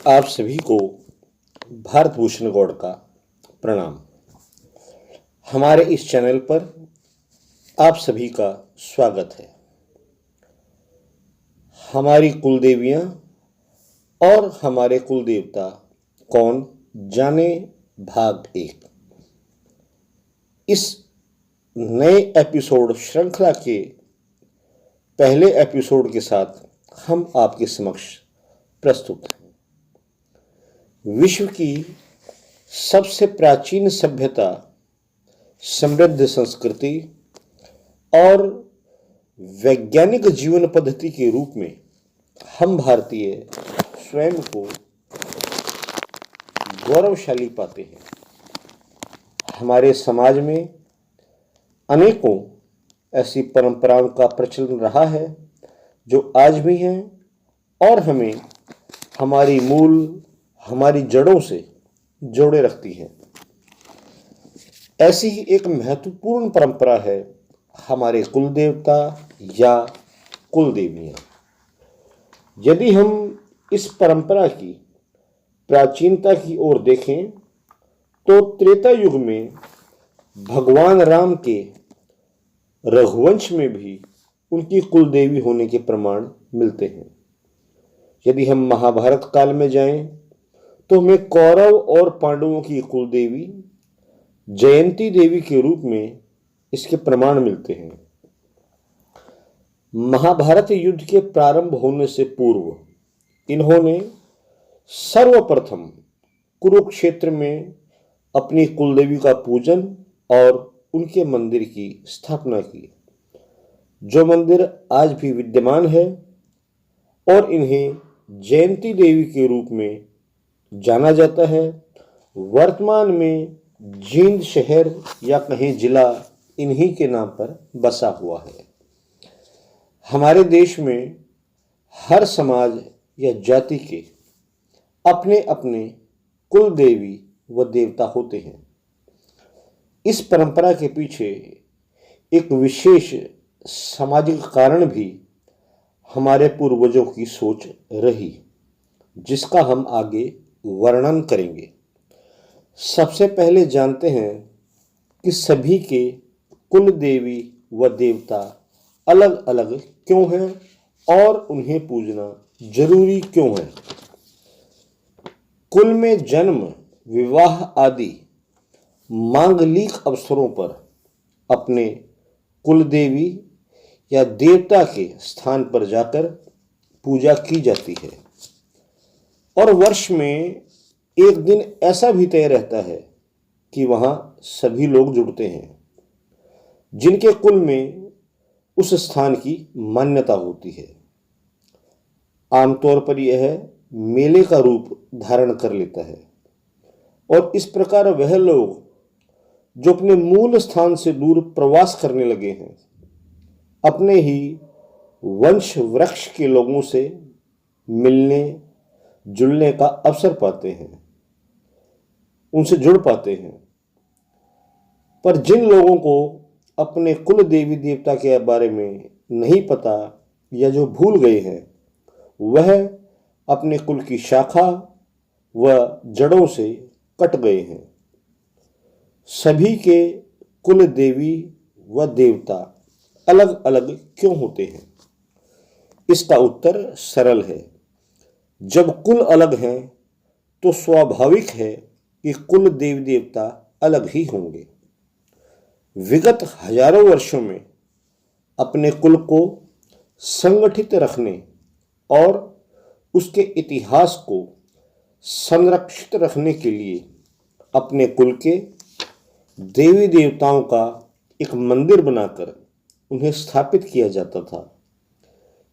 आप सभी को भारत भूषण गौड़ का प्रणाम। हमारे इस चैनल पर आप सभी का स्वागत है। हमारी कुलदेवियाँ और हमारे कुलदेवता कौन जाने भाग 1। इस नए एपिसोड श्रृंखला के पहले एपिसोड के साथ हम आपके समक्ष प्रस्तुत हैं। विश्व की सबसे प्राचीन सभ्यता, समृद्ध संस्कृति और वैज्ञानिक जीवन पद्धति के रूप में हम भारतीय स्वयं को गौरवशाली पाते हैं। हमारे समाज में अनेकों ऐसी परंपराओं का प्रचलन रहा है जो आज भी हैं और हमें हमारी हमारी जड़ों से जोड़े रखती है। ऐसी ही एक महत्वपूर्ण परंपरा है हमारे कुलदेवता या कुलदेवियाँ। यदि हम इस परंपरा की प्राचीनता की ओर देखें तो त्रेता युग में भगवान राम के रघुवंश में भी उनकी कुलदेवी होने के प्रमाण मिलते हैं। यदि हम महाभारत काल में जाएं तो हमें कौरव और पांडवों की कुलदेवी जयंती देवी के रूप में इसके प्रमाण मिलते हैं। महाभारत युद्ध के प्रारंभ होने से पूर्व इन्होंने सर्वप्रथम कुरुक्षेत्र में अपनी कुलदेवी का पूजन और उनके मंदिर की स्थापना की, जो मंदिर आज भी विद्यमान है और इन्हें जयंती देवी के रूप में जाना जाता है। वर्तमान में जींद शहर या कहीं जिला इन्हीं के नाम पर बसा हुआ है। हमारे देश में हर समाज या जाति के अपने अपने कुल देवी व देवता होते हैं। इस परंपरा के पीछे एक विशेष सामाजिक कारण भी हमारे पूर्वजों की सोच रही, जिसका हम आगे वर्णन करेंगे। सबसे पहले जानते हैं कि सभी के कुल देवी व देवता अलग अलग क्यों हैं और उन्हें पूजना जरूरी क्यों है। कुल में जन्म, विवाह आदि मांगलिक अवसरों पर अपने कुल देवी या देवता के स्थान पर जाकर पूजा की जाती है और वर्ष में एक दिन ऐसा भी तय रहता है कि वहां सभी लोग जुड़ते हैं जिनके कुल में उस स्थान की मान्यता होती है। आमतौर पर यह मेले का रूप धारण कर लेता है और इस प्रकार वह लोग जो अपने मूल स्थान से दूर प्रवास करने लगे हैं अपने ही वंश वृक्ष के लोगों से मिलने जुड़ने का अवसर पाते हैं, उनसे जुड़ पाते हैं। पर जिन लोगों को अपने कुल देवी देवता के बारे में नहीं पता या जो भूल गए हैं, वह अपने कुल की शाखा व जड़ों से कट गए हैं। सभी के कुल देवी व देवता अलग अलग क्यों होते हैं? इसका उत्तर सरल है। जब कुल अलग हैं तो स्वाभाविक है कि कुल देवी देवता अलग ही होंगे। विगत हजारों वर्षों में अपने कुल को संगठित रखने और उसके इतिहास को संरक्षित रखने के लिए अपने कुल के देवी देवताओं का एक मंदिर बनाकर उन्हें स्थापित किया जाता था।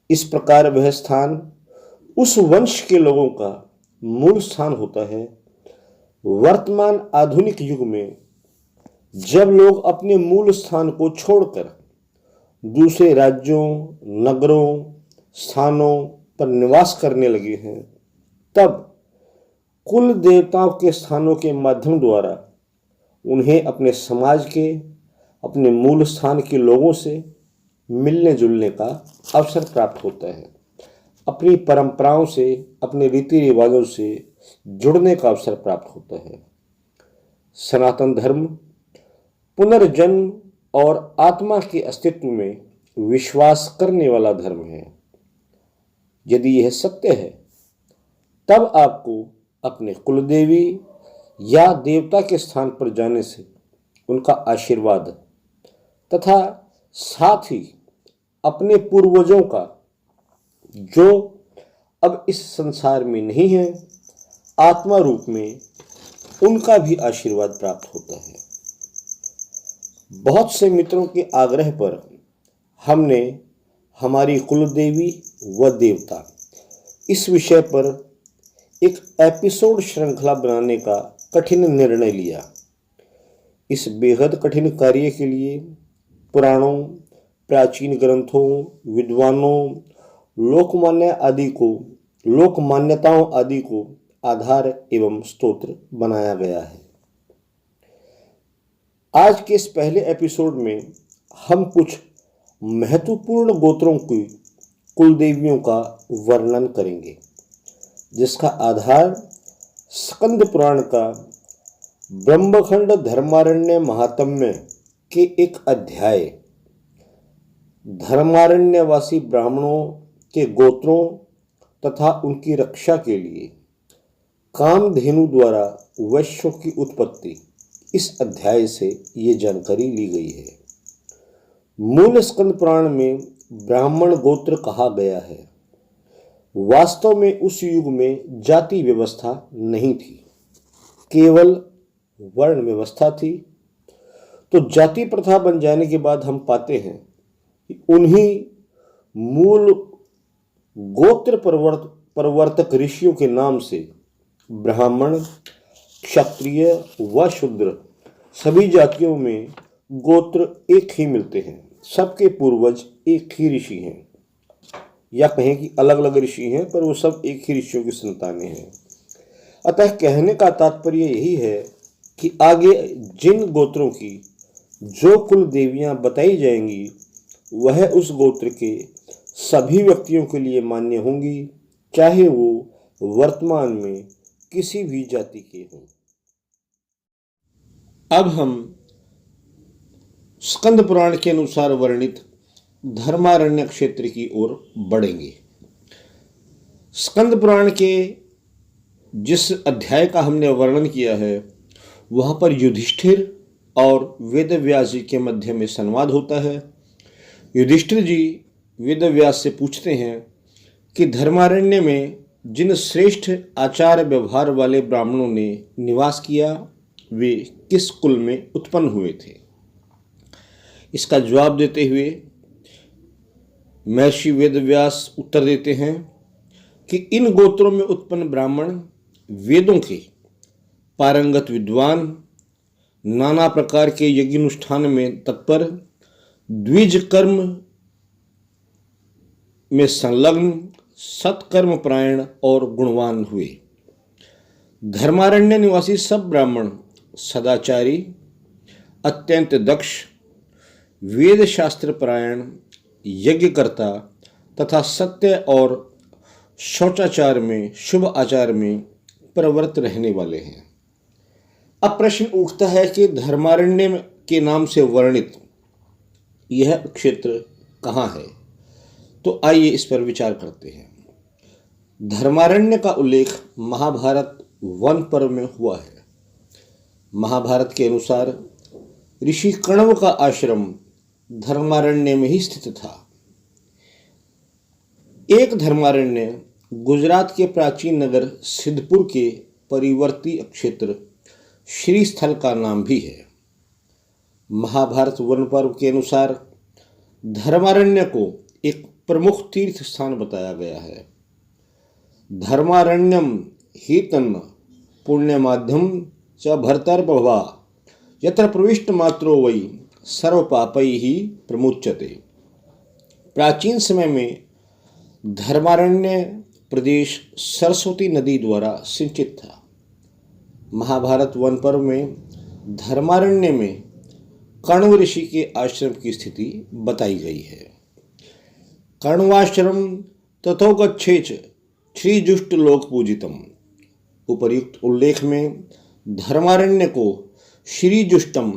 इस प्रकार वह स्थान उस वंश के लोगों का मूल स्थान होता है। वर्तमान आधुनिक युग में जब लोग अपने मूल स्थान को छोड़कर दूसरे राज्यों, नगरों, स्थानों पर निवास करने लगे हैं, तब कुल देवताओं के स्थानों के माध्यम द्वारा उन्हें अपने समाज के, अपने मूल स्थान के लोगों से मिलने जुलने का अवसर प्राप्त होता है। अपनी परंपराओं से, अपने रीति रिवाजों से जुड़ने का अवसर प्राप्त होता है। सनातन धर्म पुनर्जन्म और आत्मा के अस्तित्व में विश्वास करने वाला धर्म है। यदि यह सत्य है, तब आपको अपने कुलदेवी या देवता के स्थान पर जाने से उनका आशीर्वाद तथा साथ ही अपने पूर्वजों का, जो अब इस संसार में नहीं है, आत्मा रूप में उनका भी आशीर्वाद प्राप्त होता है। बहुत से मित्रों के आग्रह पर हमने हमारी कुलदेवी व देवता इस विषय पर एक एपिसोड श्रृंखला बनाने का कठिन निर्णय लिया। इस बेहद कठिन कार्य के लिए पुराणों, प्राचीन ग्रंथों, विद्वानों, लोकमान्यताओं आदि को आधार एवं स्तोत्र बनाया गया है। आज के इस पहले एपिसोड में हम कुछ महत्वपूर्ण गोत्रों की कुलदेवियों का वर्णन करेंगे, जिसका आधार स्कंद पुराण का ब्रह्मखंड धर्मारण्य महात्म्य के एक अध्याय धर्मारण्यवासी ब्राह्मणों के गोत्रों तथा उनकी रक्षा के लिए कामधेनु द्वारा वैश्यों की उत्पत्ति, इस अध्याय से ये जानकारी ली गई है। मूल स्कंद पुराण में ब्राह्मण गोत्र कहा गया है। वास्तव में उस युग में जाति व्यवस्था नहीं थी, केवल वर्ण व्यवस्था थी। तो जाति प्रथा बन जाने के बाद हम पाते हैं कि उन्हीं मूल गोत्र प्रवर्तक ऋषियों के नाम से ब्राह्मण, क्षत्रिय व शूद्र सभी जातियों में गोत्र एक ही मिलते हैं। सबके पूर्वज एक ही ऋषि हैं, या कहें कि अलग अलग ऋषि हैं, पर वो सब एक ही ऋषियों की संतानें हैं। अतः कहने का तात्पर्य यही है कि आगे जिन गोत्रों की जो कुल देवियां बताई जाएंगी, वह उस गोत्र के सभी व्यक्तियों के लिए मान्य होंगी, चाहे वो वर्तमान में किसी भी जाति के हों। अब हम स्कंद पुराण के अनुसार वर्णित धर्मारण्य क्षेत्र की ओर बढ़ेंगे। स्कंद पुराण के जिस अध्याय का हमने वर्णन किया है, वहाँ पर युधिष्ठिर और वेदव्यास जी के मध्य में संवाद होता है। युधिष्ठिर जी वेदव्यास से पूछते हैं कि धर्मारण्य में जिन श्रेष्ठ आचार व्यवहार वाले ब्राह्मणों ने निवास किया, वे किस कुल में उत्पन्न हुए थे। इसका जवाब देते हुए महर्षि वेदव्यास उत्तर देते हैं कि इन गोत्रों में उत्पन्न ब्राह्मण वेदों के पारंगत विद्वान, नाना प्रकार के यज्ञानुष्ठान में तत्पर, द्विज कर्म में संलग्न, सत्कर्म परायण और गुणवान हुए। धर्मारण्य निवासी सब ब्राह्मण सदाचारी, अत्यंत दक्ष, वेद शास्त्र परायण, यज्ञकर्ता तथा सत्य और शौचाचार में, शुभ आचार में प्रवृत्त रहने वाले हैं। अब प्रश्न उठता है कि धर्मारण्य के नाम से वर्णित यह क्षेत्र कहाँ है। तो आइए इस पर विचार करते हैं। धर्मारण्य का उल्लेख महाभारत वन पर्व में हुआ है। महाभारत के अनुसार ऋषि कण्व का आश्रम धर्मारण्य में ही स्थित था। एक धर्मारण्य गुजरात के प्राचीन नगर सिद्धपुर के परिवर्ती क्षेत्र श्रीस्थल का नाम भी है। महाभारत वन पर्व के अनुसार धर्मारण्य को एक प्रमुख तीर्थ स्थान बताया गया है। धर्मारण्यम ही तन्म पुण्य माध्यम च भर्तर्भवा यत्र प्रविष्ट मात्रो वै सर्व पापै ही प्रमुच्यते। प्राचीन समय में धर्मारण्य प्रदेश सरस्वती नदी द्वारा सिंचित था। महाभारत वन पर्व में धर्मारण्य में कण्व ऋषि के आश्रम की स्थिति बताई गई है। कण्वाश्रम तथोगच्छेच श्रीजुष्ट लोक पूजितम। उपर्युक्त उल्लेख में धर्मारण्य को श्रीजुष्टम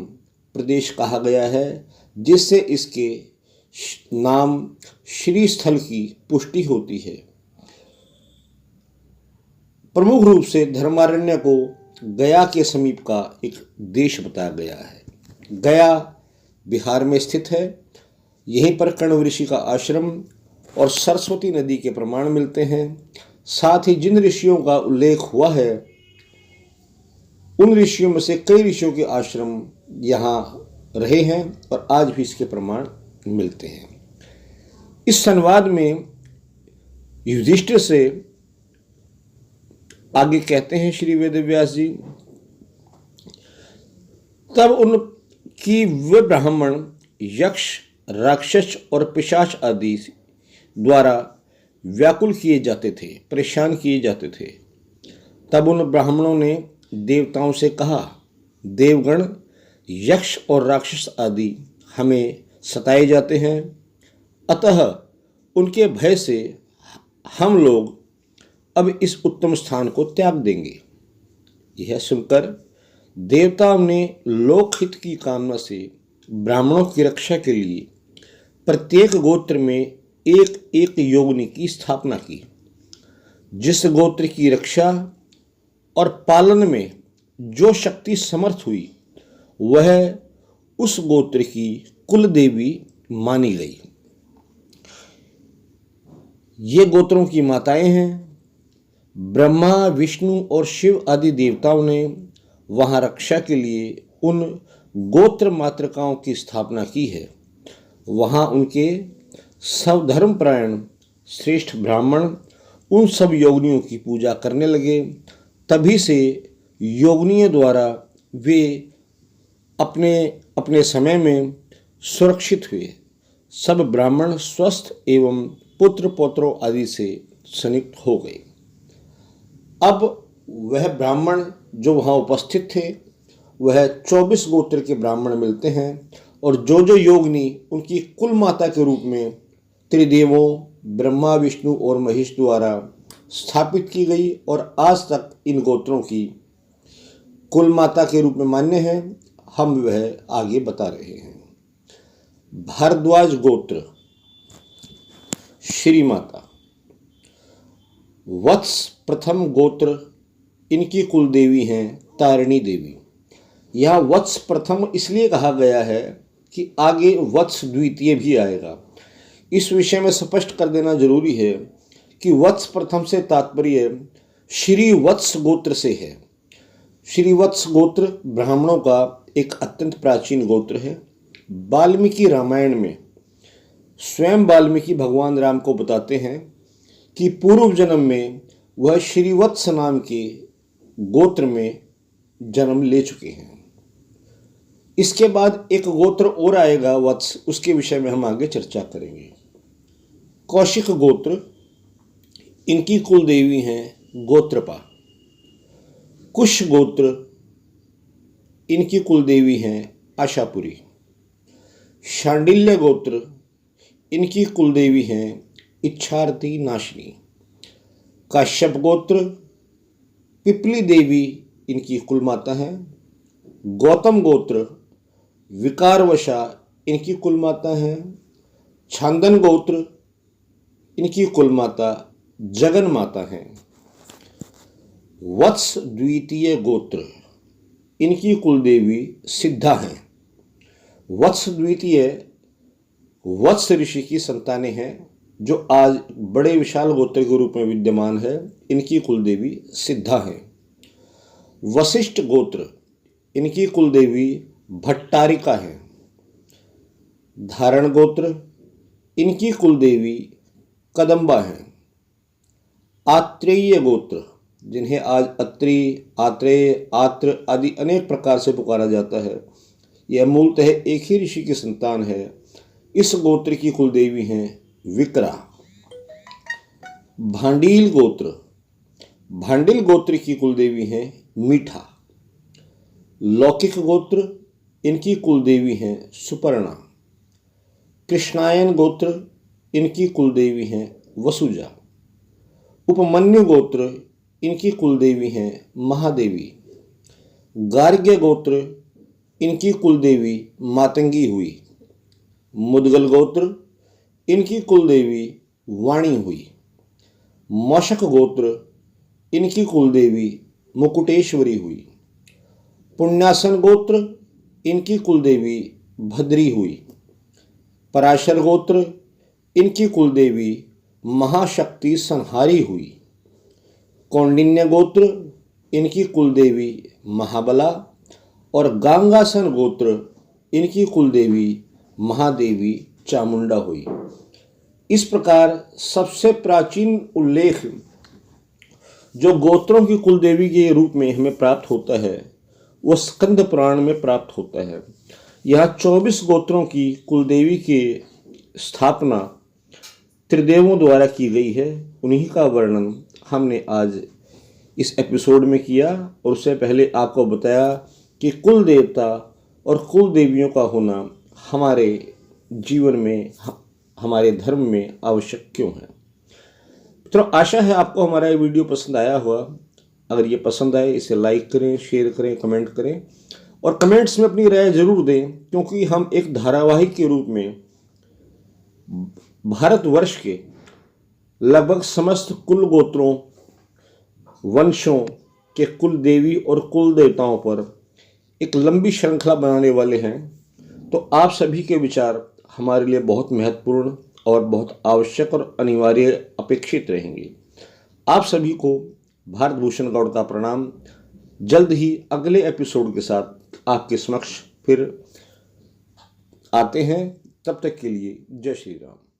प्रदेश कहा गया है, जिससे इसके नाम श्री स्थल की पुष्टि होती है। प्रमुख रूप से धर्मारण्य को गया के समीप का एक देश बताया गया है। गया बिहार में स्थित है। यहीं पर कण्व ऋषि का आश्रम और सरस्वती नदी के प्रमाण मिलते हैं। साथ ही जिन ऋषियों का उल्लेख हुआ है, उन ऋषियों में से कई ऋषियों के आश्रम यहाँ रहे हैं और आज भी इसके प्रमाण मिलते हैं। इस संवाद में युधिष्ठिर से आगे कहते हैं श्री वेदव्यास जी, तब उनकी वे ब्राह्मण यक्ष, राक्षस और पिशाच आदि द्वारा व्याकुल किए जाते थे, परेशान किए जाते थे। तब उन ब्राह्मणों ने देवताओं से कहा, देवगण, यक्ष और राक्षस आदि हमें सताए जाते हैं, अतः उनके भय से हम लोग अब इस उत्तम स्थान को त्याग देंगे। यह सुनकर देवताओं ने लोकहित की कामना से ब्राह्मणों की रक्षा के लिए प्रत्येक गोत्र में एक एक योगिनी की स्थापना की। जिस गोत्र की रक्षा और पालन में जो शक्ति समर्थ हुई, वह उस गोत्र की कुल देवी मानी गई। ये गोत्रों की माताएं हैं। ब्रह्मा, विष्णु और शिव आदि देवताओं ने वहां रक्षा के लिए उन गोत्र मातृकाओं की स्थापना की है। वहां उनके सब धर्मपरायण श्रेष्ठ ब्राह्मण उन सब योगिनियों की पूजा करने लगे। तभी से योगिनियों द्वारा वे अपने अपने समय में सुरक्षित हुए। सब ब्राह्मण स्वस्थ एवं पुत्र पौत्रों आदि से संयुक्त हो गए। अब वह ब्राह्मण जो वहाँ उपस्थित थे, वह 24 गोत्र के ब्राह्मण मिलते हैं और जो योगिनी उनकी कुल माता के रूप में त्रिदेवों ब्रह्मा, विष्णु और महेश द्वारा स्थापित की गई और आज तक इन गोत्रों की कुल माता के रूप में मान्य है, हम वह आगे बता रहे हैं। भारद्वाज गोत्र श्री माता। वत्स प्रथम गोत्र, इनकी कुल देवी हैं तारिणी देवी। यह वत्स प्रथम इसलिए कहा गया है कि आगे वत्स द्वितीय भी आएगा। इस विषय में स्पष्ट कर देना जरूरी है कि वत्स प्रथम से तात्पर्य श्री वत्स गोत्र से है। श्री वत्स गोत्र ब्राह्मणों का एक अत्यंत प्राचीन गोत्र है। वाल्मीकि रामायण में स्वयं वाल्मीकि भगवान राम को बताते हैं कि पूर्व जन्म में वह श्रीवत्स नाम के गोत्र में जन्म ले चुके हैं। इसके बाद एक गोत्र और आएगा वत्स, उसके विषय में हम आगे चर्चा करेंगे। कौशिक गोत्र, इनकी कुल देवी हैं गोत्रपा। कुश गोत्र, इनकी कुल देवी हैं आशापुरी। शांडिल्य गोत्र, इनकी कुल देवी हैं इच्छार्थी नाशिनी। काश्यप गोत्र, पिपली देवी इनकी कुल माता हैं। गौतम गोत्र, विकारवशा इनकी कुल माता हैं। छांदन गोत्र, इनकी कुल माता जगन माता हैं। वत्स द्वितीय गोत्र, इनकी कुल देवी सिद्धा हैं। वत्स द्वितीय वत्स ऋषि की संतानें हैं, जो आज बड़े विशाल गोत्र के रूप में विद्यमान है। इनकी कुल देवी सिद्धा है। वशिष्ठ गोत्र, इनकी कुल देवी भट्टारिका है। धारण गोत्र, इनकी कुल देवी कदम्बा है। आत्रेय गोत्र, जिन्हें आज अत्रि, आत्रेय, आत्र आदि अनेक प्रकार से पुकारा जाता है, यह मूलतः एक ही ऋषि की संतान है। इस गोत्र की कुल देवी हैं विकरा। भांडील गोत्र, भांडिल गोत्र की कुल देवी हैं मीठा। लौकिक गोत्र, इनकी कुल देवी हैं सुपर्णा। कृष्णायन गोत्र, इनकी कुल देवी हैं वसुजा। उपमन्यु गोत्र, इनकी कुलदेवी हैं महादेवी। गार्ग्य गोत्र, इनकी कुलदेवी मातंगी हुई। मुदगल गोत्र, इनकी कुलदेवी वाणी हुई। मौशक गोत्र, इनकी कुलदेवी मुकुटेश्वरी हुई। पुण्यासन गोत्र, इनकी कुलदेवी भद्री हुई। पराशर गोत्र, इनकी कुलदेवी महाशक्ति संहारी हुई। कौंडिन्य गोत्र, इनकी कुलदेवी महाबला। और गांगासन गोत्र, इनकी कुलदेवी महादेवी चामुंडा हुई। इस प्रकार सबसे प्राचीन उल्लेख जो गोत्रों की कुलदेवी के रूप में हमें प्राप्त होता है वो स्कंद पुराण में प्राप्त होता है। यहाँ 24 गोत्रों की कुलदेवी की स्थापना त्रिदेवों द्वारा की गई है। उन्हीं का वर्णन हमने आज इस एपिसोड में किया और उससे पहले आपको बताया कि कुल देवता और कुल देवियों का होना हमारे जीवन में, हमारे धर्म में आवश्यक क्यों है। तो आशा है आपको हमारा ये वीडियो पसंद आया हुआ। अगर ये पसंद आए इसे लाइक करें, शेयर करें, कमेंट करें और कमेंट्स में अपनी राय जरूर दें, क्योंकि हम एक धारावाहिक के रूप में भारतवर्ष के लगभग समस्त कुल गोत्रों, वंशों के कुल देवी और कुल देवताओं पर एक लंबी श्रृंखला बनाने वाले हैं। तो आप सभी के विचार हमारे लिए बहुत महत्वपूर्ण और बहुत आवश्यक और अनिवार्य अपेक्षित रहेंगे। आप सभी को भारत भूषण गौड़ का प्रणाम। जल्द ही अगले एपिसोड के साथ आपके समक्ष फिर आते हैं। तब तक के लिए जय श्री राम।